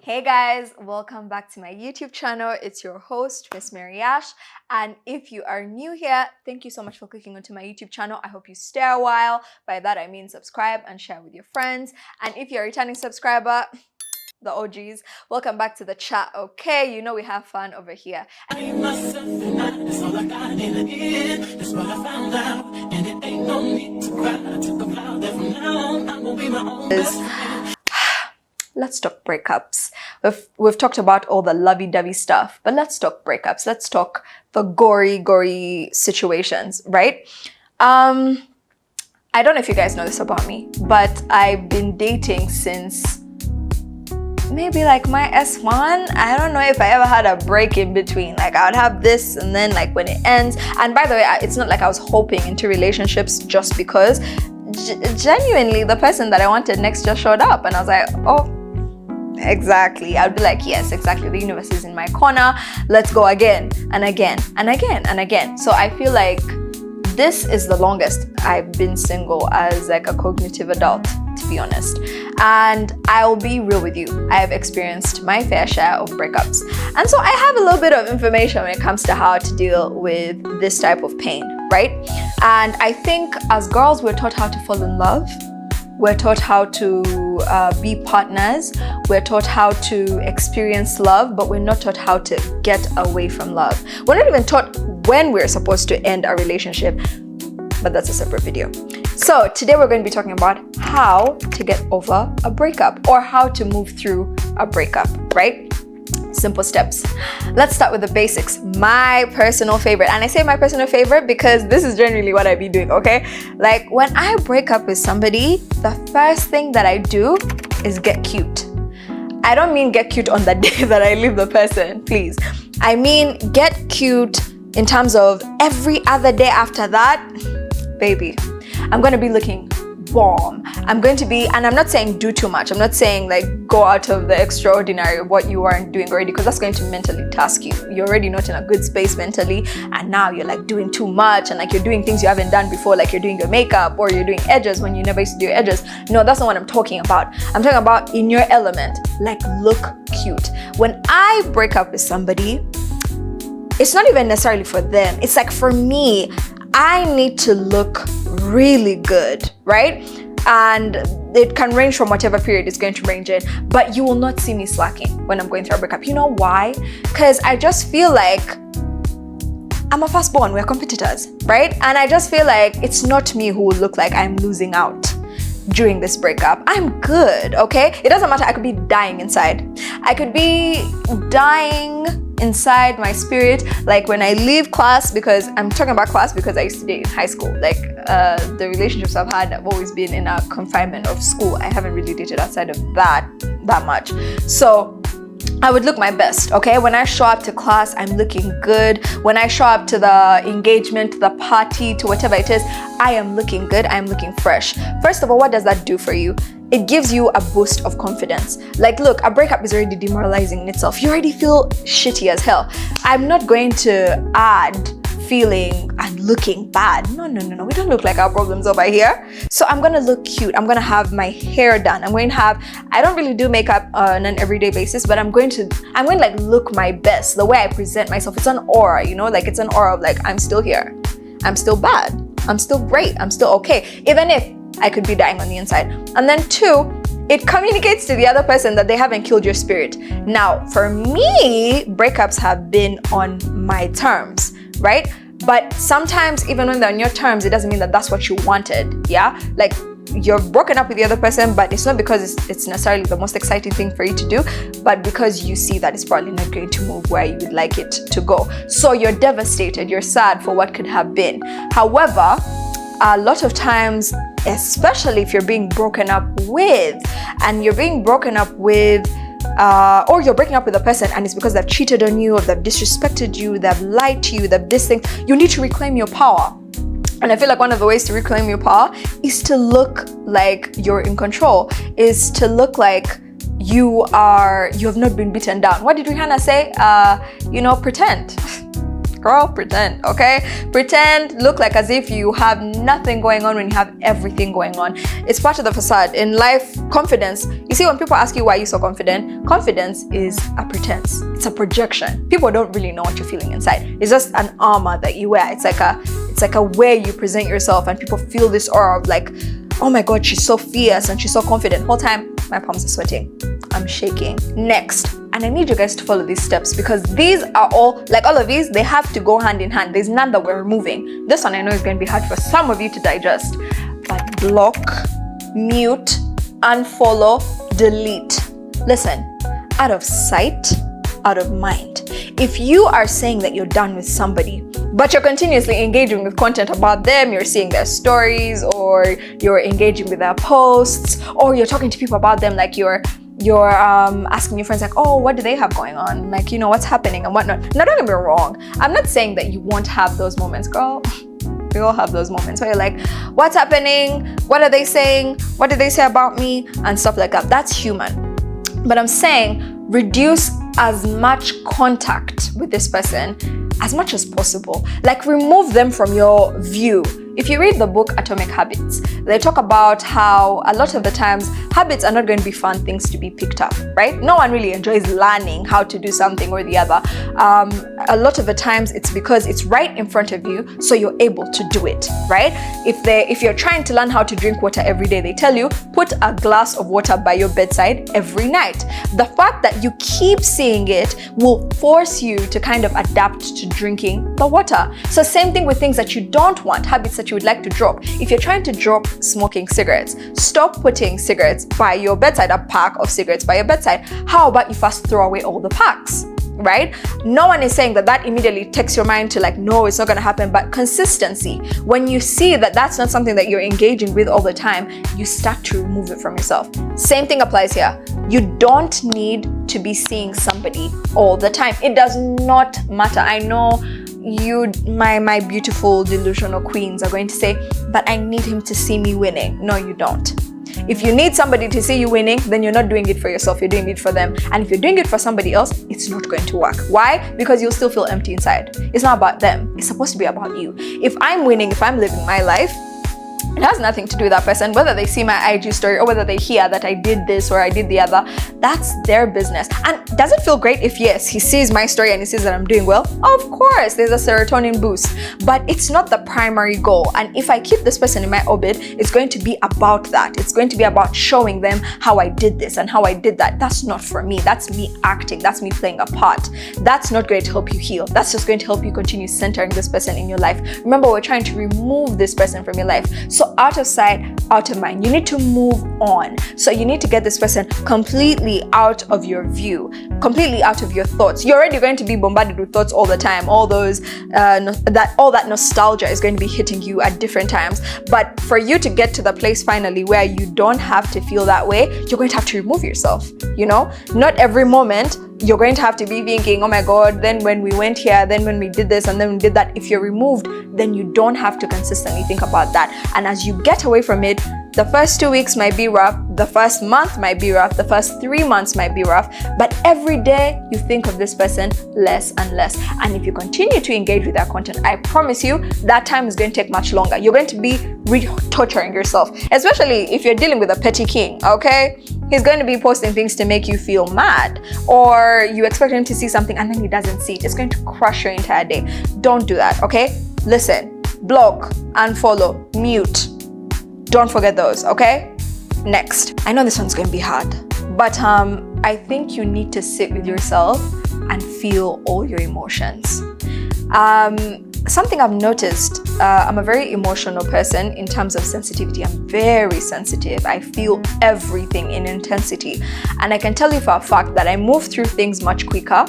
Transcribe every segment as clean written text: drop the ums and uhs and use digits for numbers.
Hey guys, welcome back to my YouTube channel. It's your host, Miss Mary Ash. And if you are new here, thank you so much for clicking onto my YouTube channel. I hope you stay a while. By that, I mean subscribe and share with your friends. And if you're a returning subscriber, the OGs, welcome back to the chat, okay? You know we have fun over here. Let's talk breakups. We've talked about all the lovey-dovey stuff, but let's talk breakups. Let's talk the gory situations, right? I don't know if you guys know this about me, but I've been dating since maybe like my S1. I don't know if I ever had a break in between. Like I would have this and then like when it ends. And by the way, it's not like I was hoping into relationships just because. Genuinely, the person that I wanted next just showed up and I was like, oh, exactly. I'd be like, yes, exactly. The universe is in my corner. Let's go again and again and again and again. So I feel like this is the longest I've been single as like a cognitive adult, to be honest. And I'll be real with you. I have experienced my fair share of breakups. And so I have a little bit of information when it comes to how to deal with this type of pain, right? And I think as girls, we're taught how to fall in love. We're taught how to be partners. We're taught how to experience love, but we're not taught how to get away from love. We're not even taught when we're supposed to end our relationship, but that's a separate video. So today we're going to be talking about how to get over a breakup or how to move through a breakup, right? Simple steps. Let's start with the basics. My personal favorite, and I say my personal favorite because this is generally what I be doing, okay? Like when I break up with somebody, the first thing that I do is get cute. I don't mean get cute on the day that I leave the person, please. I mean get cute in terms of every other day after that, baby, I'm going to be looking bomb. I'm going to be, and I'm not saying do too much. I'm not saying like go out of the extraordinary of what you aren't doing already, because that's going to mentally task you. You're already not in a good space mentally, and now you're like doing too much and like you're doing things you haven't done before, like you're doing your makeup or you're doing edges when you never used to do your edges. No, that's not what I'm talking about. I'm talking about in your element, like look cute. When I break up with somebody, it's not even necessarily for them. It's like for me, I need to look really good, right? And it can range from whatever period it's going to range in, but you will not see me slacking when I'm going through a breakup. You know why? Because I just feel like I'm a firstborn, we're competitors, right? And I just feel like it's not me who will look like I'm losing out during this breakup. I'm good, okay? It doesn't matter, I could be dying inside. I could be dying inside my spirit, like when I leave class, because I'm talking about class because I used to date in high school. Like the relationships I've had have always been in a confinement of school. I haven't really dated outside of that much. So I would look my best, okay? When I show up to class, I'm looking good. When I show up to the engagement, the party, to whatever it is, I am looking good, I'm looking fresh. First of all, what does that do for you? It gives you a boost of confidence. Like, look, a breakup is already demoralizing in itself. You already feel shitty as hell. I'm not going to add feeling and looking bad. No. We don't look like our problems over here. So I'm gonna look cute. I'm gonna have my hair done. I don't really do makeup on an everyday basis, but I'm going to like look my best. The way I present myself, it's an aura, you know, like it's an aura of like, I'm still here. I'm still bad. I'm still great. I'm still okay. Even if I could be dying on the inside. And then two, it communicates to the other person that they haven't killed your spirit. Now, for me, breakups have been on my terms, right? But sometimes, even when they're on your terms, it doesn't mean that that's what you wanted, yeah? Like, you're broken up with the other person, but it's not because it's necessarily the most exciting thing for you to do, but because you see that it's probably not going to move where you would like it to go. So you're devastated, you're sad for what could have been. However, a lot of times, especially if you're being broken up with, or you're breaking up with a person and it's because they've cheated on you or they've disrespected you, they've lied to you, they've this thing, you need to reclaim your power. And I feel like one of the ways to reclaim your power is to look like you're in control, is to look like you have not been beaten down. What did Rihanna say? Pretend. Girl, pretend, okay? Pretend, look like as if you have nothing going on when you have everything going on. It's part of the facade. In life, confidence, you see, when people ask you why you're so confident, confidence is a pretense. It's a projection. People don't really know what you're feeling inside. It's just an armor that you wear. It's like a way you present yourself, and people feel this aura of like, oh my God, she's so fierce and she's so confident. Whole time, my palms are sweating. I'm shaking. Next. And I need you guys to follow these steps, because these are all, like all of these, they have to go hand in hand. There's none that we're removing. This one I know is going to be hard for some of you to digest. But block, mute, unfollow, delete. Listen, out of sight, out of mind. If you are saying that you're done with somebody, but you're continuously engaging with content about them, you're seeing their stories, or you're engaging with their posts, or you're talking to people about them, like you're asking your friends like, oh, what do they have going on? Like, you know, what's happening and whatnot. Now, don't get me wrong. I'm not saying that you won't have those moments, girl. We all have those moments where you're like, what's happening? What are they saying? What did they say about me? And stuff like that. That's human. But I'm saying reduce as much contact with this person as much as possible. Like, remove them from your view. If you read the book Atomic Habits, they talk about how a lot of the times habits are not going to be fun things to be picked up, right? No one really enjoys learning how to do something or the other. A lot of the times it's because it's right in front of you, so you're able to do it, right? If you're trying to learn how to drink water every day, they tell you, put a glass of water by your bedside every night. The fact that you keep seeing it will force you to kind of adapt to drinking the water. So same thing with things that you don't want, habits that you would like to drop. If you're trying to drop smoking cigarettes, stop putting cigarettes by your bedside, a pack of cigarettes by your bedside. How about you first throw away all the packs, right? No one is saying that immediately takes your mind to like, no, it's not going to happen. But consistency, when you see that that's not something that you're engaging with all the time, you start to remove it from yourself. Same thing applies here. You don't need to be seeing somebody all the time. It does not matter. I know you, my beautiful delusional queens, are going to say, but I need him to see me winning. No, you don't. If you need somebody to see you winning, then you're not doing it for yourself, you're doing it for them. And if you're doing it for somebody else, it's not going to work. Why? Because you'll still feel empty inside. It's not about them. It's supposed to be about you. If I'm winning, if I'm living my life, it has nothing to do with that person, whether they see my IG story or whether they hear that I did this or I did the other. That's their business. And does it feel great if, yes, he sees my story and he sees that I'm doing well? Of course, there's a serotonin boost, but it's not the primary goal. And if I keep this person in my orbit, it's going to be about that. It's going to be about showing them how I did this and how I did that. That's not for me. That's me acting. That's me playing a part. That's not going to help you heal. That's just going to help you continue centering this person in your life. Remember, we're trying to remove this person from your life. So out of sight, out of mind. You need to move on. So you need to get this person completely out of your view, completely out of your thoughts. You're already going to be bombarded with thoughts all the time. All those, all that nostalgia is going to be hitting you at different times. But for you to get to the place finally where you don't have to feel that way, you're going to have to remove yourself. You know, not every moment you're going to have to be thinking, oh my God, then when we went here, then when we did this, and then we did that. If you're removed, then you don't have to consistently think about that. And as you get away from it, the first 2 weeks might be rough, the first month might be rough, the first 3 months might be rough, but every day you think of this person less and less. And if you continue to engage with their content, I promise you that time is going to take much longer. You're going to be torturing yourself, especially if you're dealing with a petty king, okay? He's going to be posting things to make you feel mad, or you expect him to see something and then he doesn't see it. It's going to crush your entire day. Don't do that, okay? Listen, block, unfollow, mute. Don't forget those, okay? Next. I know this one's going to be hard, but I think you need to sit with yourself and feel all your emotions. Something I've noticed, I'm a very emotional person in terms of sensitivity. I'm very sensitive. I feel everything in intensity. And I can tell you for a fact that I move through things much quicker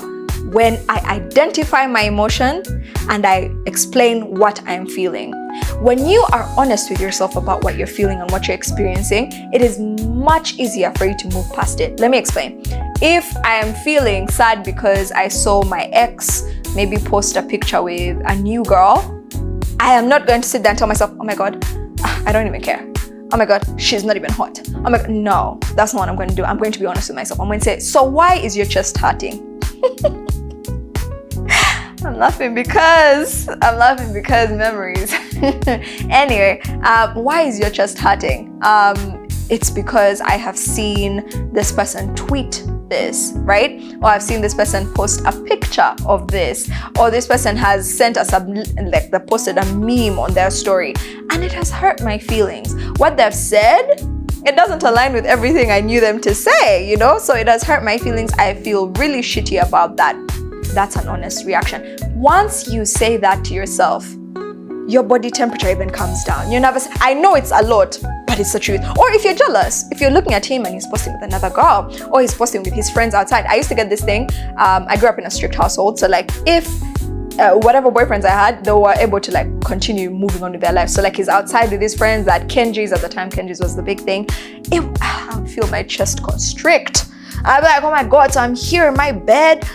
when I identify my emotion and I explain what I'm feeling. When you are honest with yourself about what you're feeling and what you're experiencing, it is much easier for you to move past it. Let me explain. If I am feeling sad because I saw my ex maybe post a picture with a new girl, I am not going to sit there and tell myself, oh my God, I don't even care. Oh my God, she's not even hot. Oh my God, no, that's not what I'm going to do. I'm going to be honest with myself. I'm going to say, so why is your chest hurting? I'm laughing because memories. Anyway, why is your chest hurting? It's because I have seen this person tweet this, right? Or I've seen this person post a picture of this, or this person has sent us they posted a meme on their story, and it has hurt my feelings. What they've said, it doesn't align with everything I knew them to say, so it has hurt my feelings. I feel really shitty about that. That's an honest reaction. Once you say that to yourself, your body temperature even comes down. You're nervous. I know it's a lot, but it's the truth. Or if you're jealous, if you're looking at him and he's posting with another girl, or he's posting with his friends outside. I used to get this thing. I grew up in a strict household, so if whatever boyfriends I had, they were able to continue moving on with their life. So he's outside with his friends at Kenji's. At the time, Kenji's was the big thing. I would feel my chest constrict. I'd be like, oh my God, so I'm here in my bed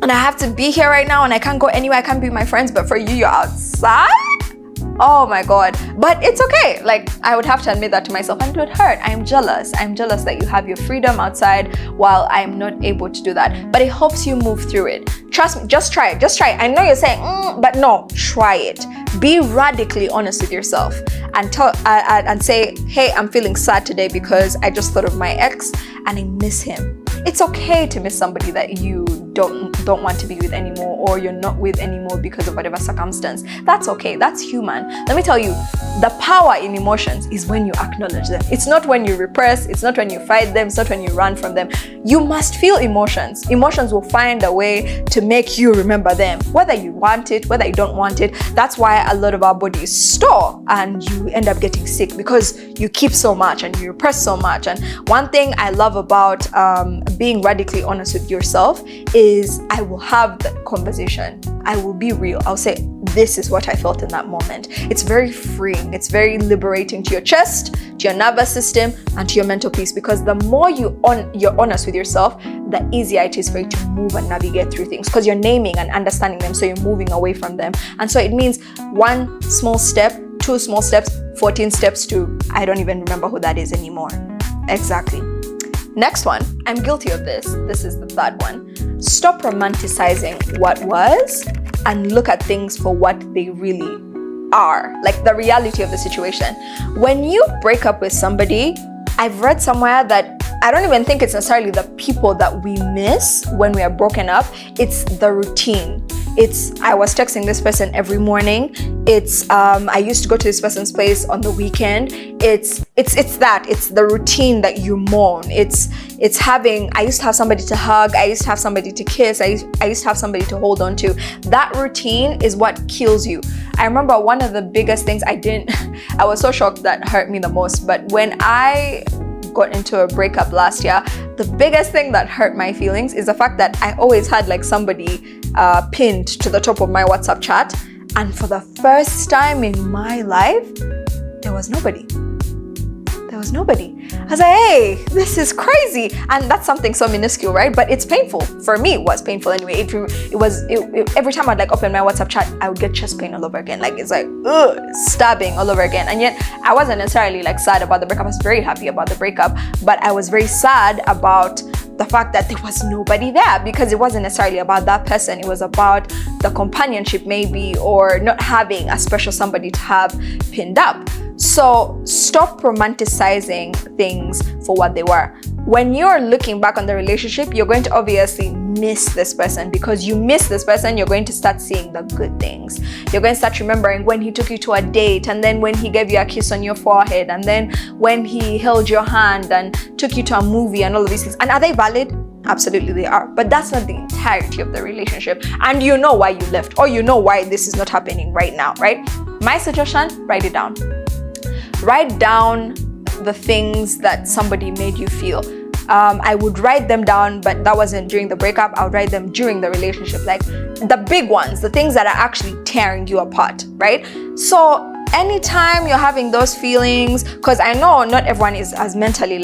and I have to be here right now and I can't go anywhere, I can't be with my friends, but for you, you're outside? Oh my God. But it's okay. I would have to admit that to myself, and it would hurt. I'm jealous. I'm jealous that you have your freedom outside while I'm not able to do that. But it helps you move through it. Trust me, just try it. Just try it. I know you're saying, but no, try it. Be radically honest with yourself and say, hey, I'm feeling sad today because I just thought of my ex and I miss him. It's okay to miss somebody that you don't want to be with anymore, or you're not with anymore because of whatever circumstance. That's okay. That's human. Let me tell you, the power in emotions is when you acknowledge them. It's not when you repress. It's not when you fight them. It's not when you run from them. You must feel emotions. Emotions will find a way to make you remember them, whether you want it, whether you don't want it. That's why a lot of our bodies store and you end up getting sick, because you keep so much and you repress so much. And one thing I love about being radically honest with yourself is I will have the conversation. I will be real. I'll say, this is what I felt in that moment. It's very freeing. It's very liberating to your chest, to your nervous system, and to your mental peace, because the more you're honest with yourself, the easier it is for you to move and navigate through things, because you're naming and understanding them, so you're moving away from them. And so it means 1 small step, 2 small steps, 14 steps to I don't even remember who that is anymore. Exactly. Next one, I'm guilty of this. This is the third one. Stop romanticizing what was and look at things for what they really are, the reality of the situation. When you break up with somebody, I've read somewhere that I don't even think it's necessarily the people that we miss when we are broken up. It's the routine. I was texting this person every morning. I used to go to this person's place on the weekend. It's the routine that you mourn. I used to have somebody to hug. I used to have somebody to kiss. I used to have somebody to hold on to. That routine is what kills you. I remember one of the biggest things I was so shocked that hurt me the most, but when I got into a breakup last year, the biggest thing that hurt my feelings is the fact that I always had somebody pinned to the top of my WhatsApp chat, and for the first time in my life, there was nobody. I was like, hey, this is crazy. And that's something so minuscule, right? But it's painful. For me, it was painful anyway. Every time I'd open my WhatsApp chat, I would get chest pain all over again. It's stabbing all over again. And yet I wasn't necessarily sad about the breakup. I was very happy about the breakup, but I was very sad about the fact that there was nobody there, because it wasn't necessarily about that person. It was about the companionship maybe, or not having a special somebody to have pinned up. So stop romanticizing things for what they were. When you're looking back on the relationship, you're going to obviously miss this person. Because you miss this person, you're going to start seeing the good things. You're going to start remembering when he took you to a date, and then when he gave you a kiss on your forehead, and then when he held your hand and took you to a movie, and all of these things. And are they valid? Absolutely they are. But that's not the entirety of the relationship. And you know why you left, or you know why this is not happening right now, right? My suggestion, write it down. Write down the things that somebody made you feel. I would write them down, but that wasn't during the breakup. I would write them during the relationship, the big ones, the things that are actually tearing you apart, right? So anytime you're having those feelings, because I know not everyone is as mentally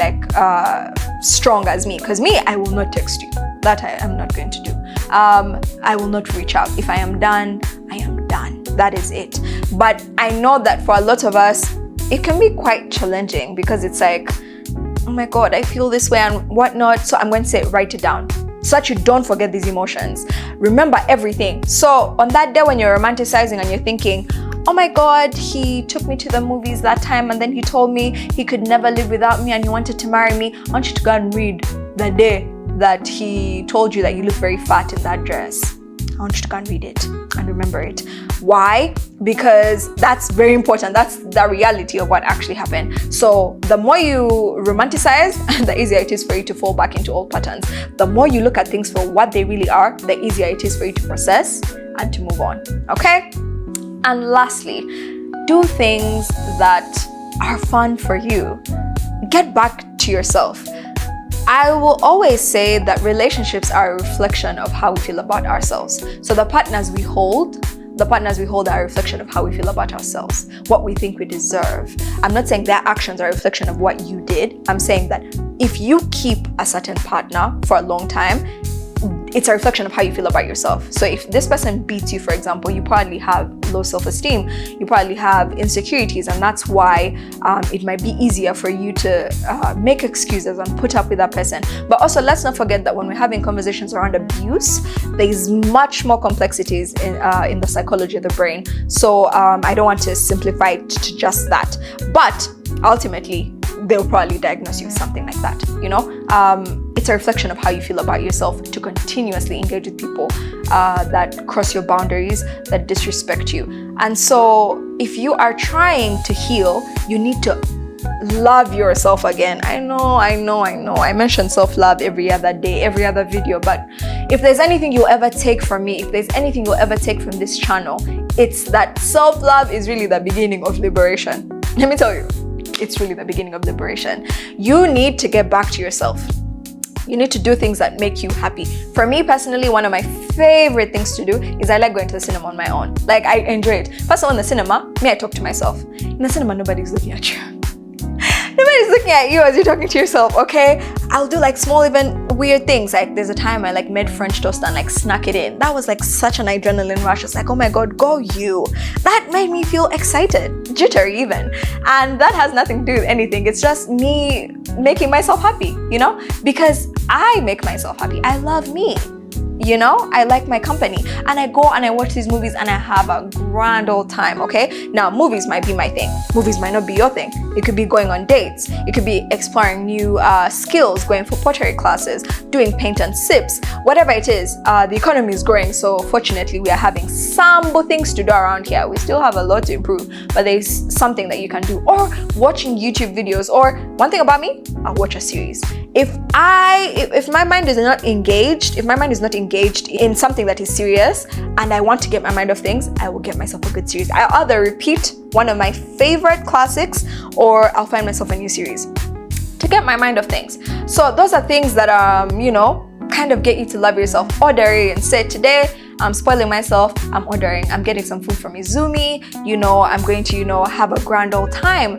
strong as me, because me, I will not text you. That I am not going to do. I will not reach out. If I am done, I am done. That is it. But I know that for a lot of us, it can be quite challenging, because it's oh my God, I feel this way and whatnot. So I'm going to say, write it down. so that you don't forget these emotions. Remember everything. So on that day when you're romanticizing and you're thinking, oh my God, he took me to the movies that time and then he told me he could never live without me and he wanted to marry me, I want you to go and read the day that he told you that you look very fat in that dress. I want you to go and read it and remember it. Why? Because that's very important. That's the reality of what actually happened. So the more you romanticize, the easier it is for you to fall back into old patterns. The more you look at things for what they really are, the easier it is for you to process and to move on. Okay? And lastly, do things that are fun for you. Get back to yourself. I will always say that relationships are a reflection of how we feel about ourselves. So the partners we hold are a reflection of how we feel about ourselves, what we think we deserve. I'm not saying their actions are a reflection of what you did. I'm saying that if you keep a certain partner for a long time, it's a reflection of how you feel about yourself. So if this person beats you, for example, you probably have low self-esteem, you probably have insecurities, and that's why it might be easier for you to make excuses and put up with that person. But also, let's not forget that when we're having conversations around abuse, there's much more complexities in the psychology of the brain. So I don't want to simplify it to just that. But ultimately, they'll probably diagnose you with something like that, you know? It's a reflection of how you feel about yourself to continuously engage with people that cross your boundaries, that disrespect you. And so if you are trying to heal, you need to love yourself again. I know. I mention self-love every other day, every other video, but if there's anything you'll ever take from me, if there's anything you'll ever take from this channel, it's that self-love is really the beginning of liberation. Let me tell you. It's really the beginning of liberation. You need to get back to yourself. You need to do things that make you happy. For me personally, one of my favorite things to do is I like going to the cinema on my own. Like, I enjoy it. First of all, in the cinema, I talk to myself. In the cinema, nobody's looking at you. Nobody's looking at you as you're talking to yourself, okay? I'll do like small, even weird things. Like there's a time I like made French toast and like snuck it in. That was like such an adrenaline rush. It's like, oh my God, go you. That made me feel excited, jittery even. And that has nothing to do with anything. It's just me making myself happy, you know? Because I make myself happy. I love me. You know, I like my company, and I go and I watch these movies and I have a grand old time, okay? Now, movies might be my thing. Movies might not be your thing. It could be going on dates. It could be exploring new skills, going for pottery classes, doing paint and sips, whatever it is. The economy is growing, so fortunately we are having some things to do around here. We still have a lot to improve, but there's something that you can do. Or watching YouTube videos, or one thing about me, I'll watch a series. If my mind is not engaged, in something that is serious and I want to get my mind off things, I will get myself a good series. I'll either repeat one of my favorite classics or I'll find myself a new series to get my mind off things. So those are things that you know, kind of get you to love yourself. Order and say, today I'm spoiling myself, I'm ordering, I'm getting some food from Izumi, you know, I'm going to, you know, have a grand old time.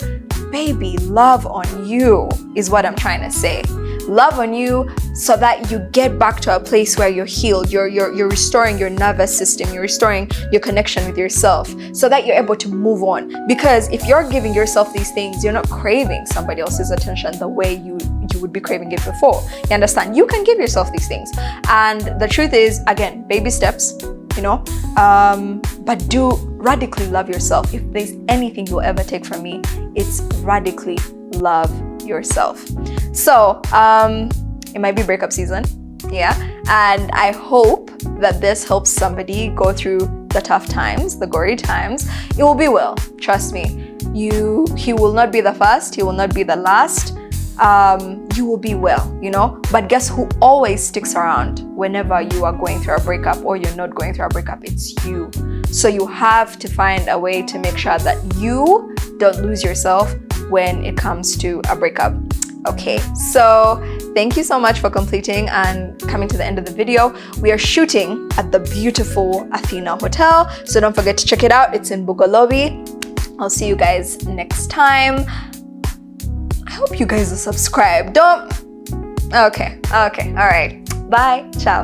Baby, love on you is what I'm trying to say. Love on you so that you get back to a place where you're healed, you're restoring your nervous system, you're restoring your connection with yourself so that you're able to move on. Because if you're giving yourself these things, you're not craving somebody else's attention the way you would be craving it before. You understand? You can give yourself these things. And the truth is, again, baby steps, you know, but do radically love yourself. If there's anything you'll ever take from me, it's radically love yourself. So it might be breakup season, yeah, and I hope that this helps somebody go through the tough times, the gory times. It will be well, trust me. He will not be the first, he will not be the last. You will be well, you know. But guess who always sticks around whenever you are going through a breakup or you're not going through a breakup? It's you. So you have to find a way to make sure that you don't lose yourself when it comes to a breakup. Okay, so thank you so much for completing and coming to the end of the video. We are shooting at the beautiful Athena Hotel, so don't forget to check it out. It's in Bugolobi. I'll see you guys next time. I hope you guys are subscribed. Okay, all right. Bye, ciao.